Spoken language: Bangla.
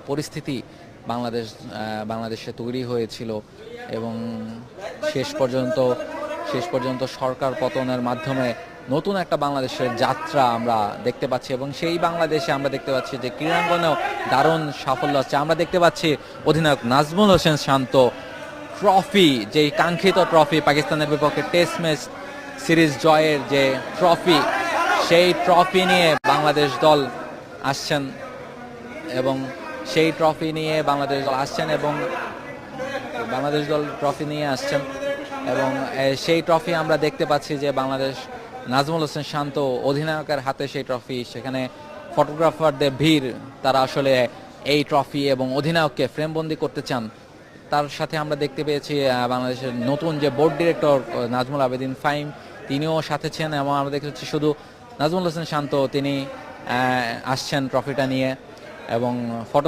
পরিস্থিতি বাংলাদেশে তৈরি হয়েছিল এবং শেষ পর্যন্ত সরকার পতনের মাধ্যমে নতুন একটা বাংলাদেশের যাত্রা আমরা দেখতে পাচ্ছি এবং সেই বাংলাদেশে আমরা দেখতে পাচ্ছি যে ক্রীড়াঙ্গনেও দারুণ সাফল্য হচ্ছে। আমরা দেখতে পাচ্ছি অধিনায়ক নাজমুল হোসেন শান্ত ট্রফি, যেই কাঙ্ক্ষিত ট্রফি, পাকিস্তানের বিপক্ষে টেস্ট ম্যাচ সিরিজ জয়ের যে ট্রফি, সেই ট্রফি নিয়ে বাংলাদেশ দল আসছেন এবং সেই ট্রফি নিয়ে বাংলাদেশ দল আসছেন এবং বাংলাদেশ দল ট্রফি নিয়ে আসছেন এবং সেই ট্রফি আমরা দেখতে পাচ্ছি যে বাংলাদেশ নাজমুল হোসেন শান্ত অধিনায়কের হাতে সেই ট্রফি, সেখানে ফটোগ্রাফারদের ভিড়, তারা আসলে এই ট্রফি এবং অধিনায়ককে ফ্রেমবন্দি করতে চান। তার সাথে আমরা দেখতে পেয়েছি বাংলাদেশের নতুন যে বোর্ড ডিরেক্টর নাজমুল আবেদিন ফাহিম, তিনিও সাথে ছিলেন এবং আমরা দেখেছি শুধু নাজমুল হোসেন শান্ত তিনি আসছেন ট্রফিটা নিয়ে এবং ফটো